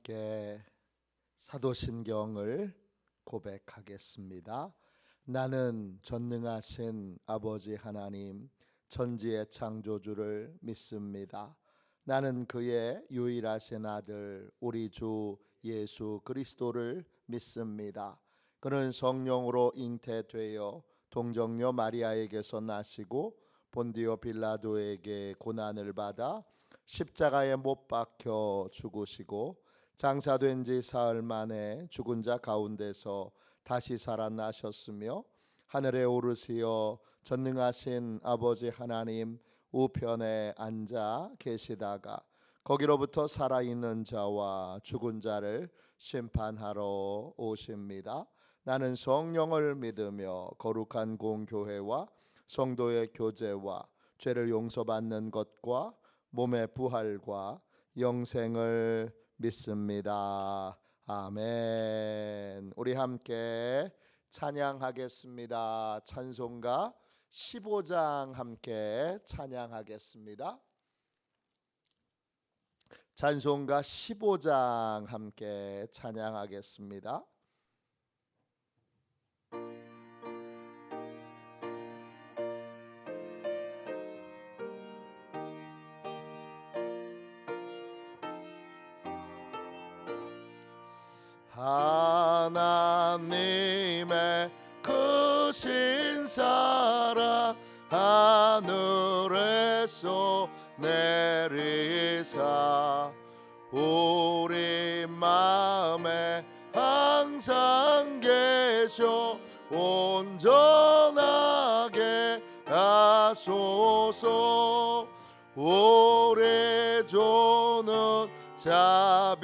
함께 사도신경을 고백하겠습니다. 나는 전능하신 아버지 하나님 천지의 창조주를 믿습니다. 나는 그의 유일하신 아들 우리 주 예수 그리스도를 믿습니다. 그는 성령으로 잉태되어 동정녀 마리아에게서 나시고 본디오 빌라도에게 고난을 받아 십자가에 못 박혀 죽으시고 장사된 지 사흘 만에 죽은 자 가운데서 다시 살아나셨으며 하늘에 오르시어 전능하신 아버지 하나님 우편에 앉아 계시다가 거기로부터 살아있는 자와 죽은 자를 심판하러 오십니다. 나는 성령을 믿으며 거룩한 공교회와 성도의 교제와 죄를 용서받는 것과 몸의 부활과 영생을 믿습니다. 아멘. 우리 함께 찬양하겠습니다. 찬송가 15장 함께 찬양하겠습니다. 찬송가 15장 함께 찬양하겠습니다. 하나님의 크신 사랑 하늘에서 내리사 우리 마음에 항상 계셔 온전하게 하소서. 우리 주는 자비하사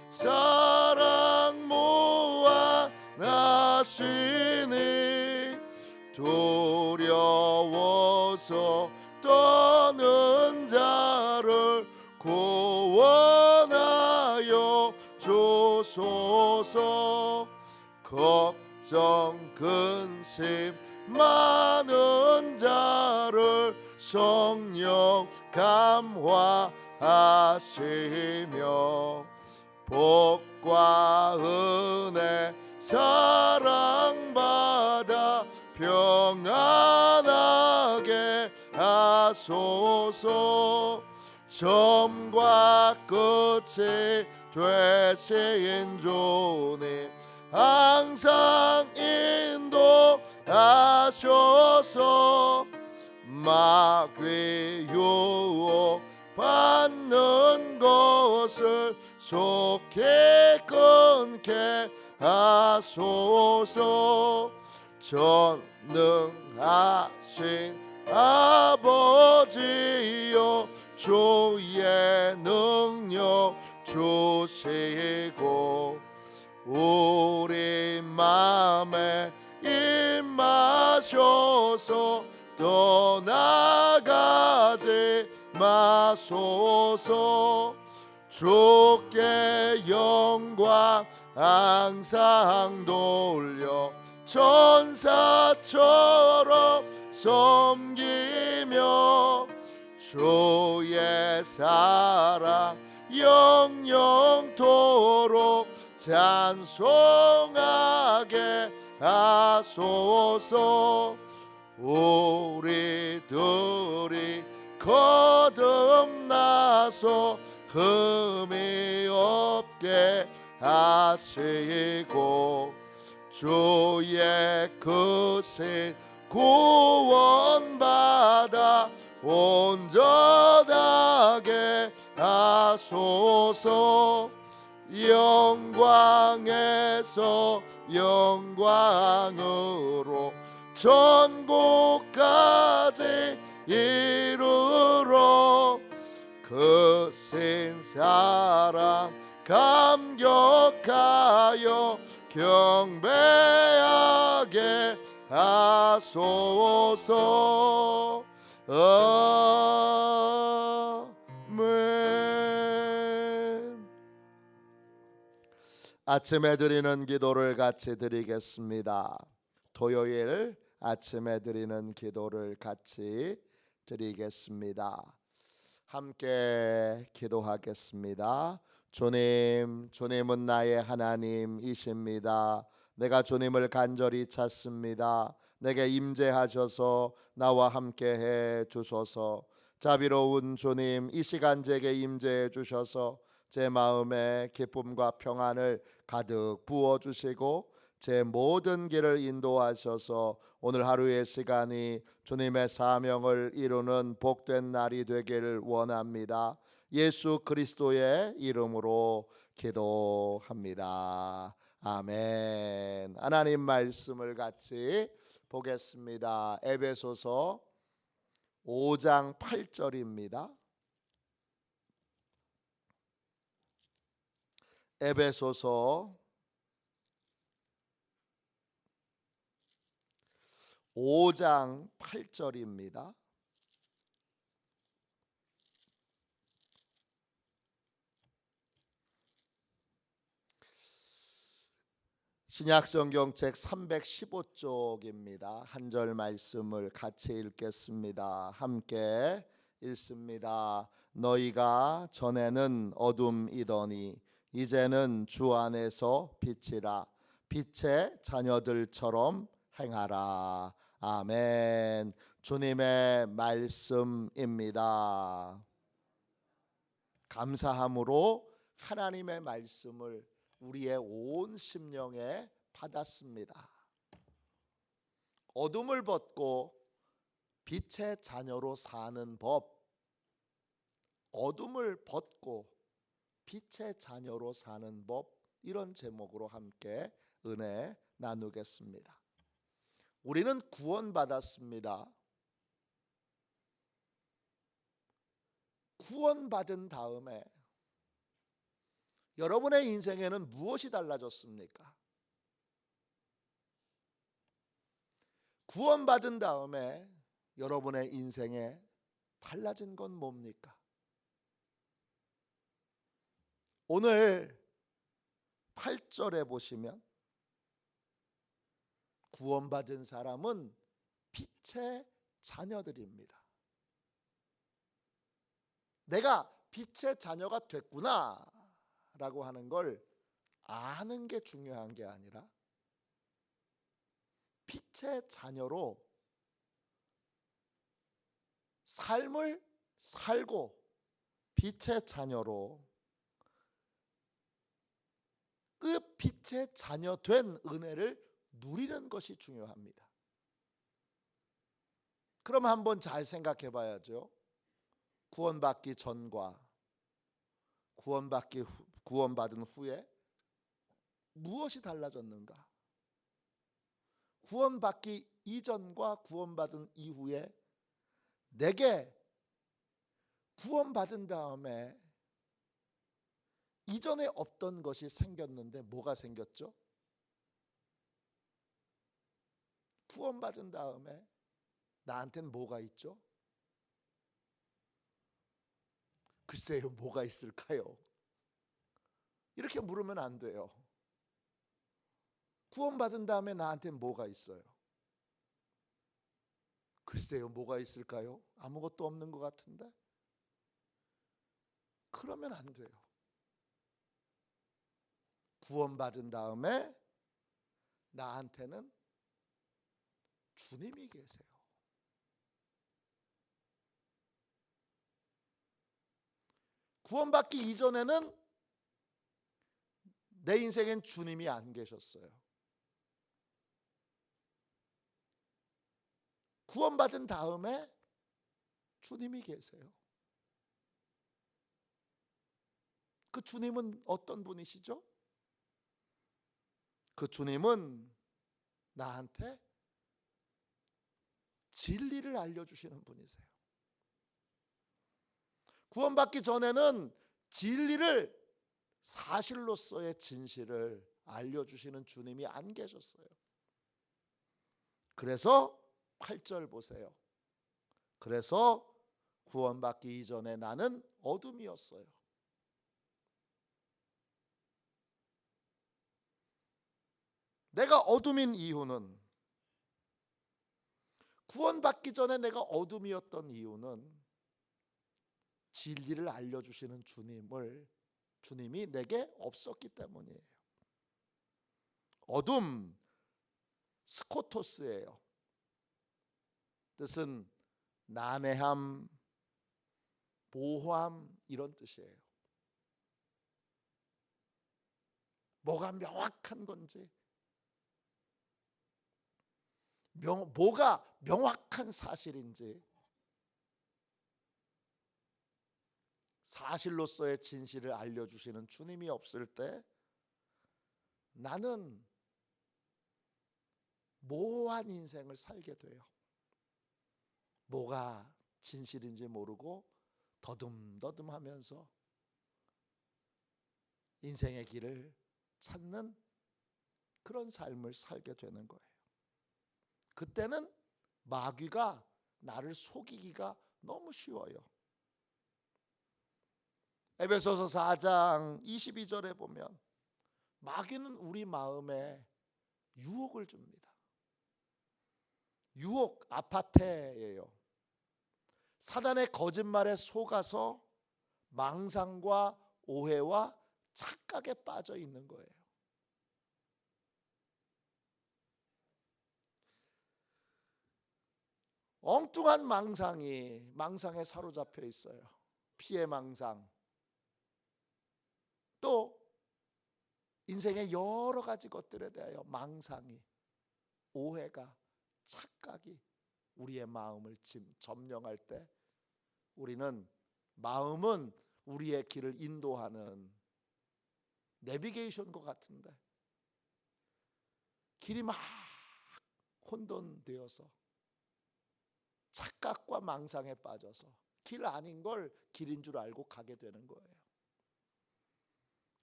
사랑 무한하시니 두려워서 떠는 자를 구원하여 주소서. 걱정 근심 많은 자를 성령 감화하시며 복과 은혜 사랑받아 평안하게 하소서. 처음과 끝이 되신 주님 항상 인도하셔서 마귀 유혹 받는 것을 속히 끊게 하소서. 전능하신 아버지여 주의 능력 주시고 우리 마음에 임하셔서 떠나가지 마소서. 주께 영광 항상 돌려 천사처럼 섬기며 주의 사랑 영영토록 찬송하게 하소서. 우리들이 거듭나서 흠이 없게 하시고 주의 크신 구원받아 온전하게 하소서. 영광에서 영광으로 천국까지 이르러 크신 사랑 감격하여 경배하게 하소서. 아멘. 아침에 드리는 기도를 같이 드리겠습니다. 토요일 아침에 드리는 기도를 같이 드리겠습니다. 함께 기도하겠습니다. 주님은 나의 하나님이십니다. 내가 주님을 간절히 찾습니다. 내게 임재하셔서 나와 함께해 주소서. 자비로운 주님, 이 시간 제게 임재해 주셔서 제 마음에 기쁨과 평안을 가득 부어주시고 제 모든 길을 인도하셔서 오늘 하루의 시간이 주님의 사명을 이루는 복된 날이 되기를 원합니다. 예수 그리스도의 이름으로 기도합니다. 아멘. 하나님 말씀을 같이 보겠습니다. 에베소서 5장 8절입니다. 에베소서 5장 8절입니다. 신약성경책 315쪽입니다. 한 절 말씀을 같이 읽겠습니다. 함께 읽습니다. 너희가 전에는 어둠이더니 이제는 주 안에서 빛이라. 빛의 자녀들처럼 행하라. 아멘. 주님의 말씀입니다. 감사함으로 하나님의 말씀을 우리의 온 심령에 받았습니다. 어둠을 벗고 빛의 자녀로 사는 법, 어둠을 벗고 빛의 자녀로 사는 법, 이런 제목으로 함께 은혜 나누겠습니다. 우리는 구원받았습니다. 구원받은 다음에 여러분의 인생에는 무엇이 달라졌습니까? 구원받은 다음에 여러분의 인생에 달라진 건 뭡니까? 오늘 8절에 보시면 구원받은 사람은 빛의 자녀들입니다. 내가 빛의 자녀가 됐구나 라고 하는 걸 아는 게 중요한 게 아니라 빛의 자녀로 삶을 살고 빛의 자녀로 그 빛의 자녀 된 은혜를 누리는 것이 중요합니다. 그럼 한번 잘 생각해 봐야죠. 구원받기 전과 구원받은 후에 무엇이 달라졌는가? 구원받기 이전과 구원받은 이후에 내게 구원받은 다음에 이전에 없던 것이 생겼는데 뭐가 생겼죠? 구원받은 다음에 나한테는 뭐가 있죠? 글쎄요, 뭐가 있을까요? 이렇게 물으면 안 돼요. 구원받은 다음에 나한테는 뭐가 있어요? 글쎄요, 뭐가 있을까요? 아무것도 없는 것 같은데? 그러면 안 돼요. 구원받은 다음에 나한테는 주님이 계세요. 구원받기 이전에는 내 인생엔 주님이 안 계셨어요. 구원받은 다음에 주님이 계세요. 그 주님은 어떤 분이시죠? 그 주님은 나한테 진리를 알려주시는 분이세요. 구원받기 전에는 진리를, 사실로서의 진실을 알려주시는 주님이 안 계셨어요. 그래서 8절 보세요. 그래서 구원받기 이전에 나는 어둠이었어요. 내가 어둠인 이유는, 구원받기 전에 내가 어둠이었던 이유는 진리를 알려주시는 주님이 내게 없었기 때문이에요. 어둠, 스코토스예요. 뜻은 난해함, 모호함 이런 뜻이에요. 뭐가 명확한 건지, 뭐가 명확한 사실인지, 사실로서의 진실을 알려주시는 주님이 없을 때 나는 모호한 인생을 살게 돼요. 뭐가 진실인지 모르고 더듬더듬하면서 인생의 길을 찾는 그런 삶을 살게 되는 거예요. 그때는 마귀가 나를 속이기가 너무 쉬워요. 에베소서 4장 22절에 보면 마귀는 우리 마음에 유혹을 줍니다. 유혹, 아파테예요. 사단의 거짓말에 속아서 망상과 오해와 착각에 빠져 있는 거예요. 엉뚱한 망상에 사로잡혀 있어요. 피해 망상, 또 인생의 여러 가지 것들에 대하여 망상이, 오해가, 착각이 우리의 마음을 점령할 때 마음은 우리의 길을 인도하는 내비게이션과 같은데 길이 막 혼돈되어서 착각과 망상에 빠져서 길 아닌 걸 길인 줄 알고 가게 되는 거예요.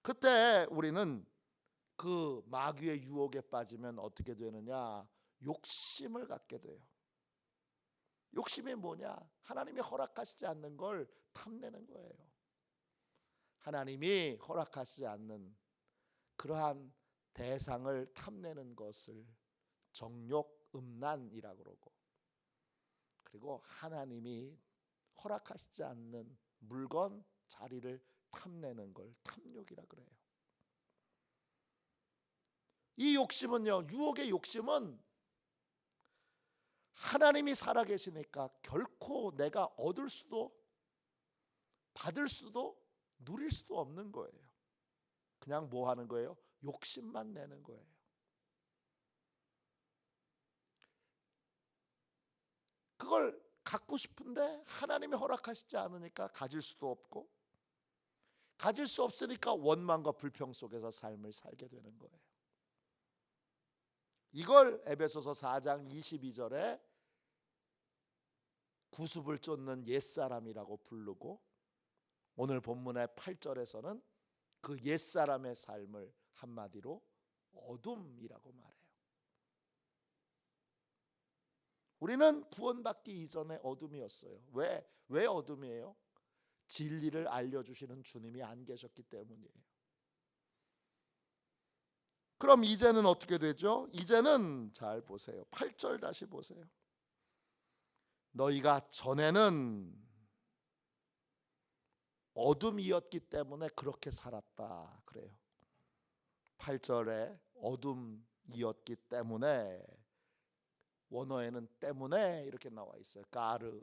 그때 우리는 그 마귀의 유혹에 빠지면 어떻게 되느냐? 욕심을 갖게 돼요. 욕심이 뭐냐? 하나님이 허락하시지 않는 걸 탐내는 거예요. 하나님이 허락하시지 않는 그러한 대상을 탐내는 것을 정욕, 음란이라고 그러고, 그리고 하나님이 허락하시지 않는 물건, 자리를 탐내는 걸 탐욕이라 그래요. 이 욕심은요, 유혹의 욕심은 하나님이 살아계시니까 결코 내가 얻을 수도 받을 수도 누릴 수도 없는 거예요. 그냥 뭐 하는 거예요? 욕심만 내는 거예요. 그걸 갖고 싶은데 하나님이 허락하시지 않으니까 가질 수도 없고, 가질 수 없으니까 원망과 불평 속에서 삶을 살게 되는 거예요. 이걸 에베소서 4장 22절에 구습을 쫓는 옛사람이라고 부르고, 오늘 본문의 8절에서는 그 옛사람의 삶을 한마디로 어둠이라고 말해요. 우리는 구원받기 이전에 어둠이었어요. 왜 어둠이에요? 진리를 알려주시는 주님이 안 계셨기 때문이에요. 그럼 이제는 어떻게 되죠? 이제는 잘 보세요. 8절 다시 보세요. 너희가 전에는 어둠이었기 때문에 그렇게 살았다 그래요. 8절에 어둠이었기 때문에, 원어에는 때문에 이렇게 나와 있어요. 까르.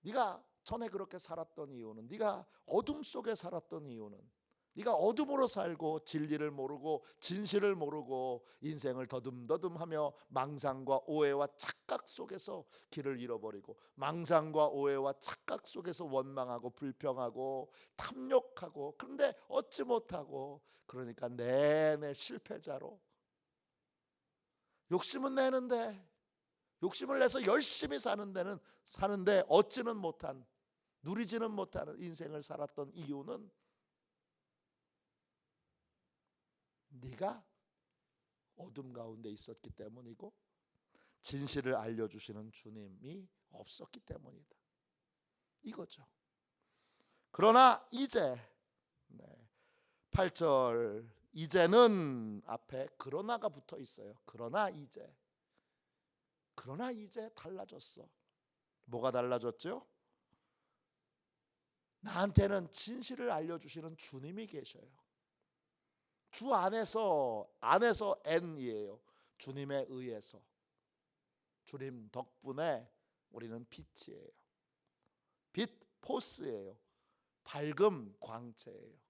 네가 전에 그렇게 살았던 이유는, 네가 어둠 속에 살았던 이유는, 네가 어둠으로 살고 진리를 모르고 진실을 모르고 인생을 더듬더듬하며 망상과 오해와 착각 속에서 길을 잃어버리고, 망상과 오해와 착각 속에서 원망하고 불평하고 탐욕하고, 그런데 얻지 못하고, 그러니까 내내 실패자로, 욕심은 내는데, 욕심을 내서 열심히 사는데 얻지는 못한, 누리지는 못하는 인생을 살았던 이유는 네가 어둠 가운데 있었기 때문이고, 진실을 알려주시는 주님이 없었기 때문이다, 이거죠. 그러나 이제 8절 이제는 앞에 그러나가 붙어 있어요. 그러나 이제 달라졌어. 뭐가 달라졌죠? 나한테는 진실을 알려주시는 주님이 계셔요. 주 안에서 N이에요. 주님에 의해서. 주님 덕분에 우리는 빛이에요. 빛 포스예요. 밝음 광채예요.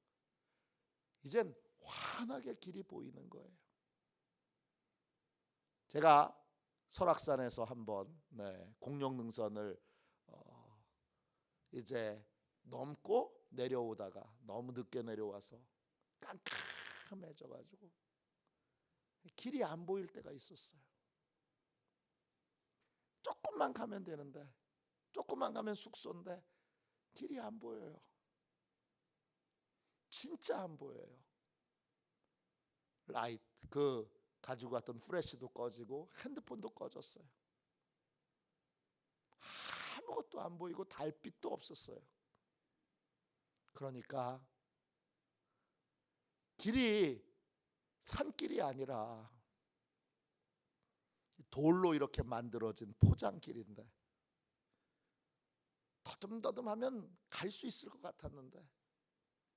이젠 환하게 길이 보이는 거예요. 제가 설악산에서 한번 공룡능선을 이제 넘고 내려오다가 너무 늦게 내려와서 깜깜해져가지고 길이 안 보일 때가 있었어요. 조금만 가면 되는데, 조금만 가면 숙소인데 길이 안 보여요. 진짜 안 보여요. 라이트 가지고 갔던 프레시도 꺼지고 핸드폰도 꺼졌어요. 아무것도 안 보이고 달빛도 없었어요. 그러니까 길이 산길이 아니라 돌로 이렇게 만들어진 포장길인데 더듬더듬하면 갈 수 있을 것 같았는데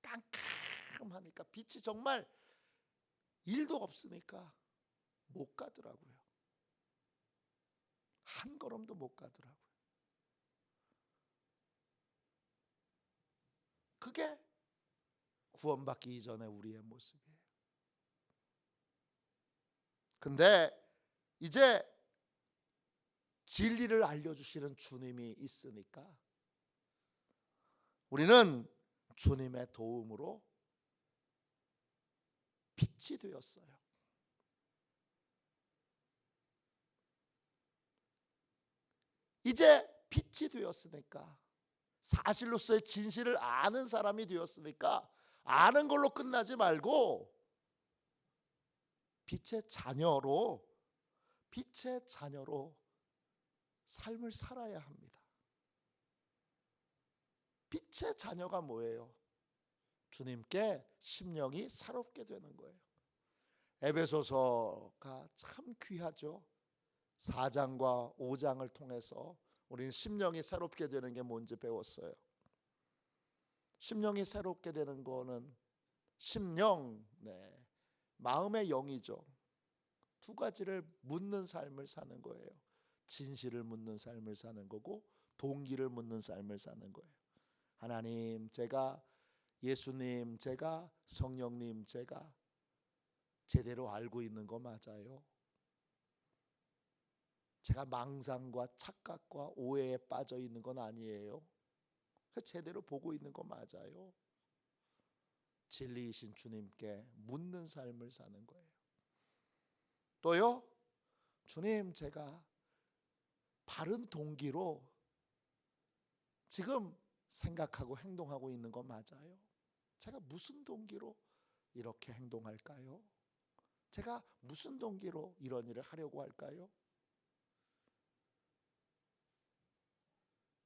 깜깜하니까 빛이 정말 1도 없으니까 못 가더라고요. 한 걸음도 못 가더라고요. 그게 구원받기 이전의 우리의 모습이에요. 근데 이제 진리를 알려주시는 주님이 있으니까 우리는 주님의 도움으로 빛이 되었어요. 이제 빛이 되었으니까, 사실로서의 진실을 아는 사람이 되었으니까 아는 걸로 끝나지 말고 빛의 자녀로 삶을 살아야 합니다. 빛의 자녀가 뭐예요? 주님께 심령이 새롭게 되는 거예요. 에베소서가 참 귀하죠. 4장과 5장을 통해서 우리는 심령이 새롭게 되는 게 뭔지 배웠어요. 심령이 새롭게 되는 거는 심령, 마음의 영이죠. 두 가지를 묻는 삶을 사는 거예요. 진실을 묻는 삶을 사는 거고 동기를 묻는 삶을 사는 거예요. 하나님, 제가 예수님, 제가 성령님, 제가 제대로 알고 있는 거 맞아요? 제가 망상과 착각과 오해에 빠져 있는 건 아니에요? 제대로 보고 있는 거 맞아요? 진리이신 주님께 묻는 삶을 사는 거예요. 또요, 주님, 제가 바른 동기로 지금 생각하고 행동하고 있는 거 맞아요? 제가 무슨 동기로 이렇게 행동할까요? 제가 무슨 동기로 이런 일을 하려고 할까요?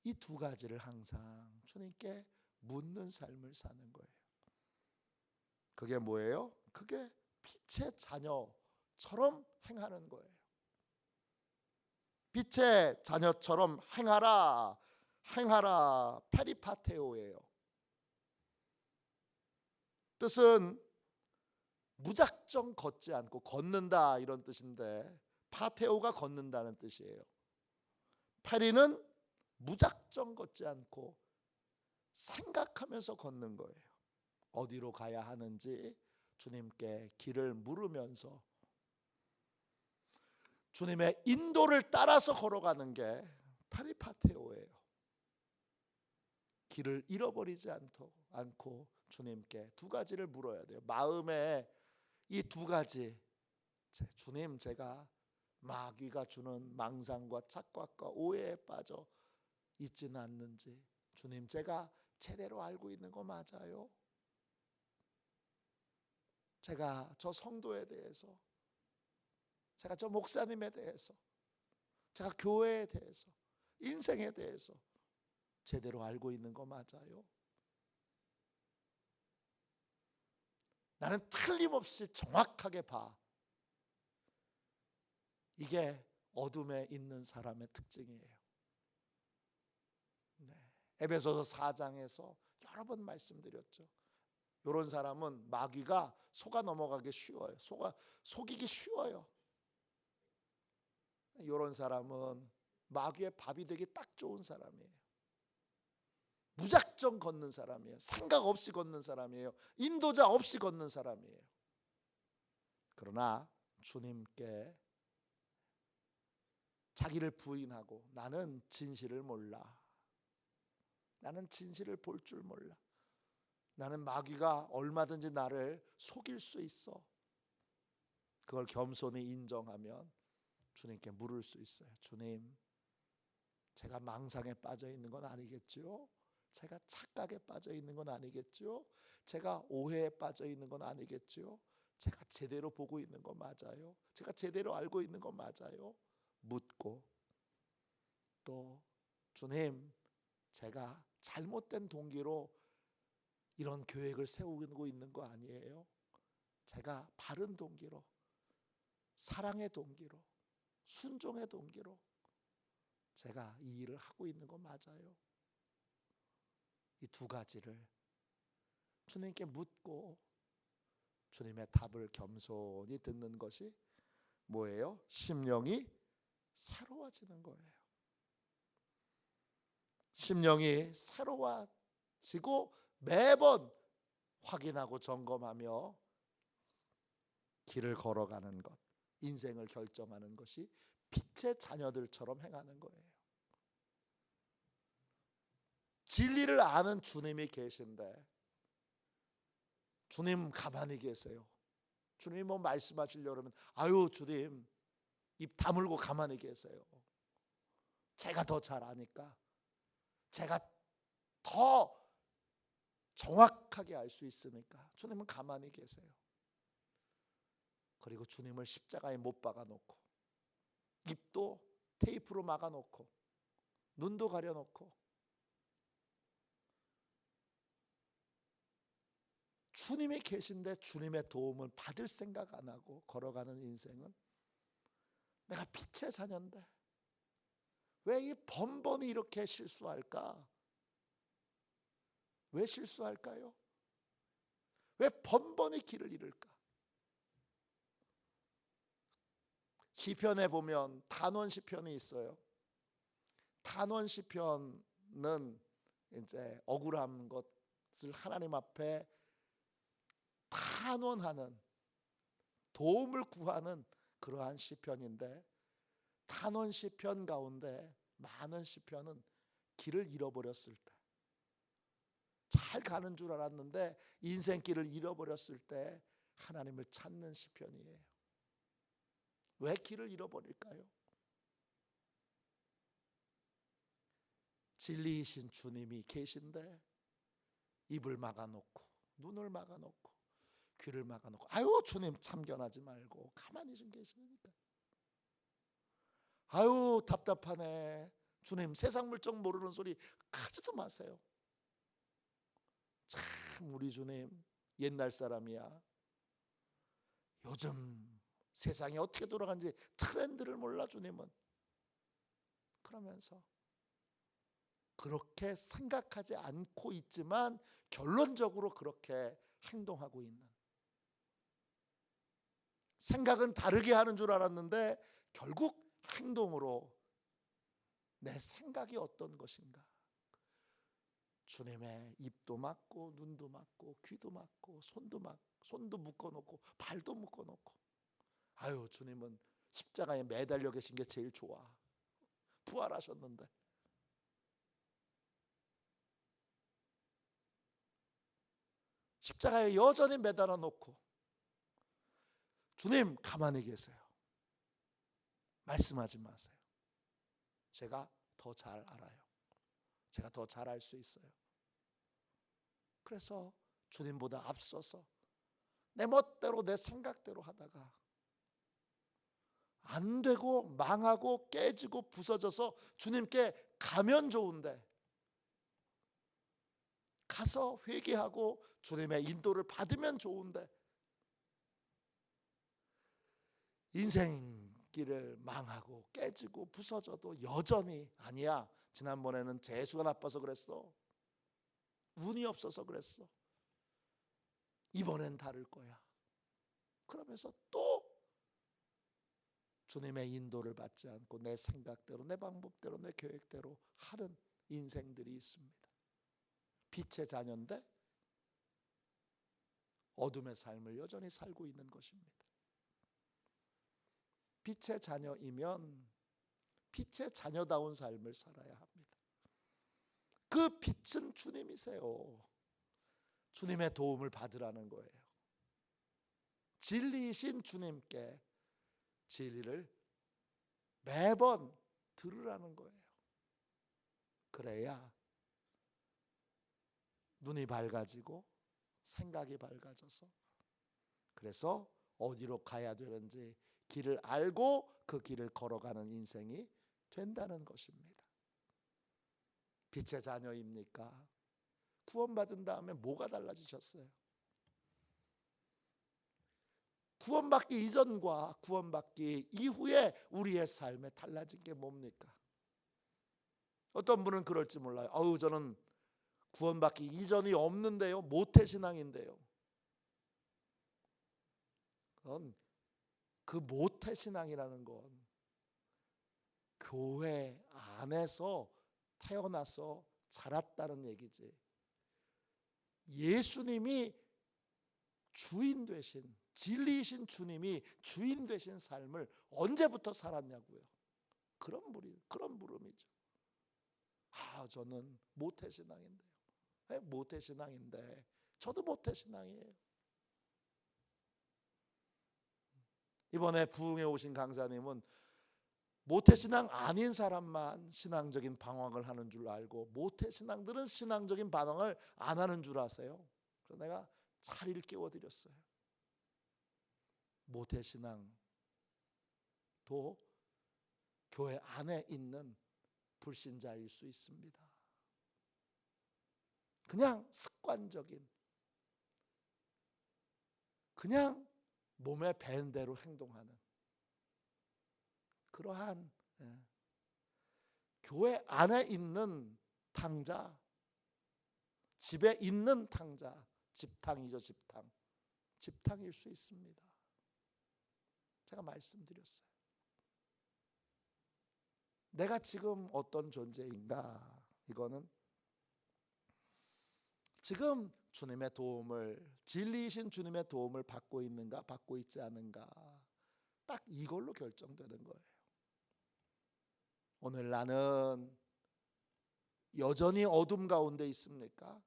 이 두 가지를 항상 주님께 묻는 삶을 사는 거예요. 그게 뭐예요? 그게 빛의 자녀처럼 행하는 거예요. 빛의 자녀처럼 행하라 페리파테오예요. 뜻은 무작정 걷지 않고, 걷는다 이런 뜻인데 파테오가 걷는다는 뜻이에요. 페리는 무작정 걷지 않고 생각하면서 걷는 거예요. 어디로 가야 하는지 주님께 길을 물으면서 주님의 인도를 따라서 걸어가는 게 페리파테오예요. 길을 잃어버리지 않고 주님께 두 가지를 물어야 돼요. 마음에 이 두 가지, 주님, 제가 마귀가 주는 망상과 착각과 오해에 빠져 있지는 않는지, 주님, 제가 제대로 알고 있는 거 맞아요? 제가 저 성도에 대해서, 제가 저 목사님에 대해서, 제가 교회에 대해서, 인생에 대해서 제대로 알고 있는 거 맞아요? 나는 틀림없이 정확하게 봐. 이게 어둠에 있는 사람의 특징이에요. 에베소서 4장에서 여러 번 말씀드렸죠. 이런 사람은 마귀가 속아 넘어가기 쉬워요. 속이기 쉬워요. 이런 사람은 마귀의 밥이 되기 딱 좋은 사람이에요. 무작정 걷는 사람이에요. 생각 없이 걷는 사람이에요. 인도자 없이 걷는 사람이에요. 그러나 주님께 자기를 부인하고 나는 진실을 몰라. 나는 진실을 볼 줄 몰라. 나는 마귀가 얼마든지 나를 속일 수 있어. 그걸 겸손히 인정하면 주님께 물을 수 있어요. 주님, 제가 망상에 빠져 있는 건 아니겠죠? 제가 착각에 빠져 있는 건 아니겠죠? 제가 오해에 빠져 있는 건 아니겠죠? 제가 제대로 보고 있는 거 맞아요? 제가 제대로 알고 있는 거 맞아요? 묻고, 또 주님, 제가 잘못된 동기로 이런 계획을 세우고 있는 거 아니에요? 제가 바른 동기로, 사랑의 동기로, 순종의 동기로 제가 이 일을 하고 있는 거 맞아요? 이 두 가지를 주님께 묻고 주님의 답을 겸손히 듣는 것이 뭐예요? 심령이 새로워지는 거예요. 심령이 새로워지고 매번 확인하고 점검하며 길을 걸어가는 것, 인생을 결정하는 것이 빛의 자녀들처럼 행하는 거예요. 진리를 아는 주님이 계신데 주님 가만히 계세요. 주님이 뭐 말씀하시려고 그러면 아유 주님 입 다물고 가만히 계세요. 제가 더 잘 아니까, 제가 더 정확하게 알 수 있으니까 주님은 가만히 계세요. 그리고 주님을 십자가에 못 박아 놓고 입도 테이프로 막아 놓고 눈도 가려 놓고 주님이 계신데 주님의 도움을 받을 생각 안 하고 걸어가는 인생은 내가 빛의 자녀인데 왜 이 번번이 이렇게 실수할까? 왜 실수할까요? 왜 번번이 길을 잃을까? 시편에 보면 단원 시편이 있어요. 단원 시편은 이제 억울한 것을 하나님 앞에 탄원하는, 도움을 구하는 그러한 시편인데, 탄원 시편 가운데 많은 시편은 길을 잃어버렸을 때, 잘 가는 줄 알았는데 인생길을 잃어버렸을 때 하나님을 찾는 시편이에요. 왜 길을 잃어버릴까요? 진리이신 주님이 계신데 입을 막아놓고 눈을 막아놓고 귀를 막아놓고 아유 주님 참견하지 말고 가만히 좀 계시니까 아유 답답하네 주님 세상 물정 모르는 소리 하지도 마세요. 참 우리 주님 옛날 사람이야. 요즘 세상이 어떻게 돌아가는지 트렌드를 몰라 주님은. 그러면서 그렇게 생각하지 않고 있지만 결론적으로 그렇게 행동하고 있는, 생각은 다르게 하는 줄 알았는데 결국 행동으로 내 생각이 어떤 것인가, 주님의 입도 막고 눈도 막고 귀도 막고 손도 묶어놓고 발도 묶어놓고 아유 주님은 십자가에 매달려 계신 게 제일 좋아. 부활하셨는데 십자가에 여전히 매달아 놓고 주님 가만히 계세요. 말씀하지 마세요. 제가 더 잘 알아요. 제가 더 잘 알 수 있어요. 그래서 주님보다 앞서서 내 멋대로 내 생각대로 하다가 안 되고 망하고 깨지고 부서져서 주님께 가면 좋은데 가서 회개하고 주님의 인도를 받으면 좋은데 인생길을 망하고 깨지고 부서져도 여전히 아니야 지난번에는 재수가 나빠서 그랬어, 운이 없어서 그랬어. 이번엔 다를 거야. 그러면서 또 주님의 인도를 받지 않고 내 생각대로, 내 방법대로, 내 계획대로 하는 인생들이 있습니다. 빛의 자녀인데 어둠의 삶을 여전히 살고 있는 것입니다. 빛의 자녀이면 빛의 자녀다운 삶을 살아야 합니다. 그 빛은 주님이세요. 주님의 도움을 받으라는 거예요. 진리이신 주님께 진리를 매번 들으라는 거예요. 그래야 눈이 밝아지고 생각이 밝아져서, 그래서 어디로 가야 되는지 길을 알고 그 길을 걸어가는 인생이 된다는 것입니다. 빛의 자녀입니까? 구원받은 다음에 뭐가 달라지셨어요? 구원받기 이전과 구원받기 이후에 우리의 삶에 달라진 게 뭡니까? 어떤 분은 그럴지 몰라요. 저는 구원받기 이전이 없는데요, 모태신앙인데요. 그건 그 모태신앙이라는 건 교회 안에서 태어나서 자랐다는 얘기지, 예수님이 주인 되신, 진리이신 주님이 주인 되신 삶을 언제부터 살았냐고요. 그런 물음이죠. 저는 모태신앙인데요. 모태신앙인데 저도 모태신앙이에요. 이번에 부흥에 오신 강사님은 모태신앙 아닌 사람만 신앙적인 방황을 하는 줄 알고 모태신앙들은 신앙적인 방황을 안 하는 줄 아세요? 그래서 내가 잘 일깨워드렸어요. 모태신앙도 교회 안에 있는 불신자일 수 있습니다. 그냥 습관적인, 그냥 몸에 밴 대로 행동하는 그러한 교회 안에 있는 탕자, 집에 있는 탕자, 집탕이죠. 집탕일 수 있습니다. 제가 말씀드렸어요. 내가 지금 어떤 존재인가? 이거는 지금 주님의 도움을, 진리이신 주님의 도움을 받고 있는가, 받고 있지 않은가, 딱 이걸로 결정되는 거예요. 오늘 나는 여전히 어둠 가운데 있습니까?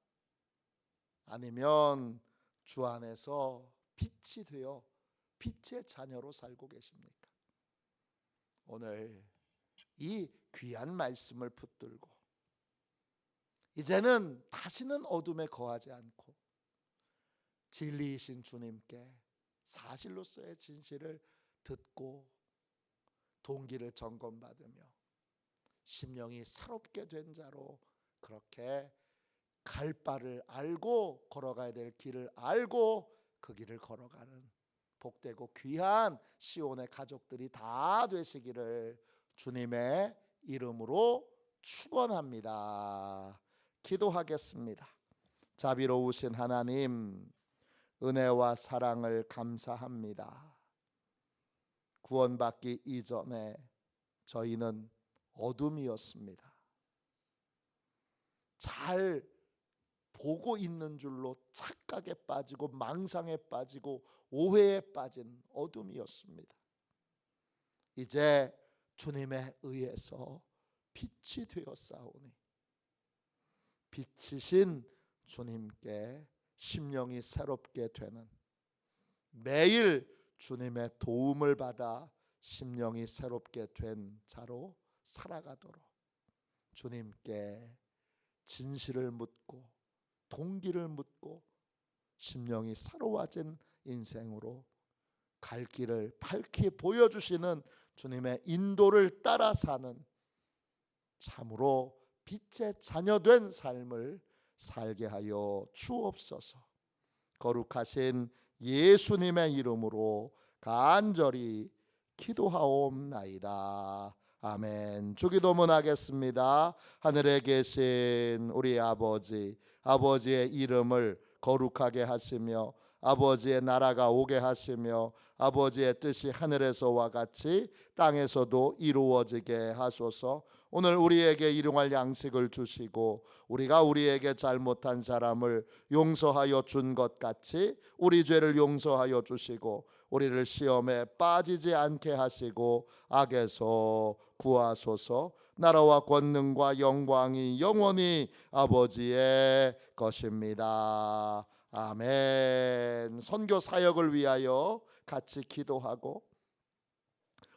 아니면 주 안에서 빛이 되어 빛의 자녀로 살고 계십니까? 오늘 이 귀한 말씀을 붙들고 이제는 다시는 어둠에 거하지 않고 진리이신 주님께 사실로서의 진실을 듣고 동기를 점검받으며 심령이 새롭게 된 자로 그렇게 갈 바를 알고 걸어가야 될 길을 알고 그 길을 걸어가는 복되고 귀한 시온의 가족들이 다 되시기를 주님의 이름으로 축원합니다. 기도하겠습니다. 자비로우신 하나님, 은혜와 사랑을 감사합니다. 구원받기 이전에 저희는 어둠이었습니다. 잘 보고 있는 줄로 착각에 빠지고 망상에 빠지고 오해에 빠진 어둠이었습니다. 이제 주님에 의해서 빛이 되었사오니 빛이신 주님께 심령이 새롭게 되는, 매일 주님의 도움을 받아 심령이 새롭게 된 자로 살아가도록 주님께 진실을 묻고 동기를 묻고 심령이 새로워진 인생으로 갈 길을 밝히 보여주시는 주님의 인도를 따라 사는 참으로 빛의 자녀된 삶을 살게 하여 주옵소서. 거룩하신 예수님의 이름으로 간절히 기도하옵나이다. 아멘. 주기도문 하겠습니다. 하늘에 계신 우리 아버지, 아버지의 이름을 거룩하게 하시며 아버지의 나라가 오게 하시며 아버지의 뜻이 하늘에서와 같이 땅에서도 이루어지게 하소서. 오늘 우리에게 일용할 양식을 주시고 우리가 우리에게 잘못한 사람을 용서하여 준 것 같이 우리 죄를 용서하여 주시고 우리를 시험에 빠지지 않게 하시고 악에서 구하소서. 나라와 권능과 영광이 영원히 아버지의 것입니다. 아멘. 선교 사역을 위하여 같이 기도하고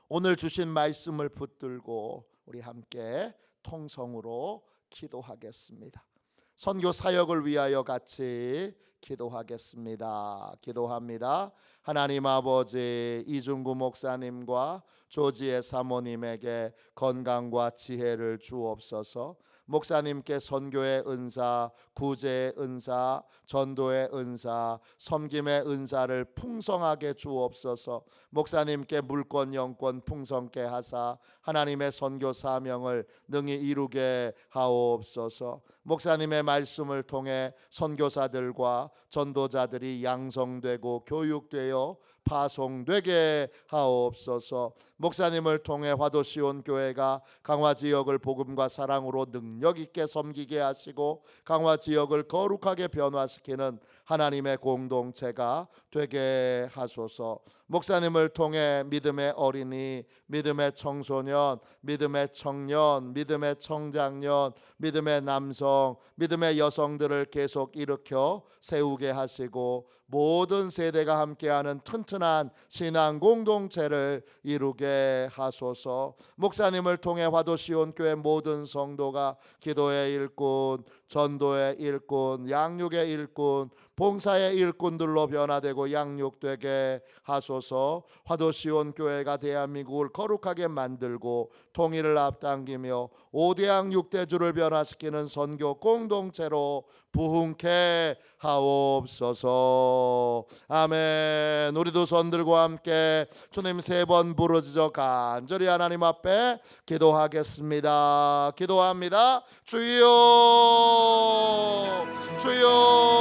오늘 주신 말씀을 붙들고 우리 함께 통성으로 기도하겠습니다. 선교 사역을 위하여 같이 기도하겠습니다. 기도합니다. 하나님 아버지, 이중구 목사님과 조지의 사모님에게 건강과 지혜를 주옵소서. 목사님께 선교의 은사, 구제의 은사, 전도의 은사, 섬김의 은사를 풍성하게 주옵소서. 목사님께 물권 영권 풍성케 하사 하나님의 선교 사명을 능히 이루게 하옵소서. 목사님의 말씀을 통해 선교사들과 전도자들이 양성되고 교육되어 파송되게 하옵소서. 목사님을 통해 화도시온 교회가 강화 지역을 복음과 사랑으로 능력 있게 섬기게 하시고 강화 지역을 거룩하게 변화시키는 하나님의 공동체가 되게 하소서. 목사님을 통해 믿음의 어린이, 믿음의 청소년, 믿음의 청년, 믿음의 청장년, 믿음의 남성, 믿음의 여성들을 계속 일으켜 세우게 하시고 모든 세대가 함께하는 튼튼한 신앙 공동체를 이루게 하소서. 목사님을 통해 화도시온 교회 모든 성도가 기도의 일꾼, 전도의 일꾼, 양육의 일꾼, 봉사의 일꾼들로 변화되고 양육되게 하소서. 화도시온 교회가 대한민국을 거룩하게 만들고 통일을 앞당기며 5대양 6대주를 변화시키는 선교 공동체로 부흥케 하옵소서. 아멘. 우리도 손들과 함께 주님 3번 부르짖어 간절히 하나님 앞에 기도하겠습니다. 기도합니다. 주여, 주여,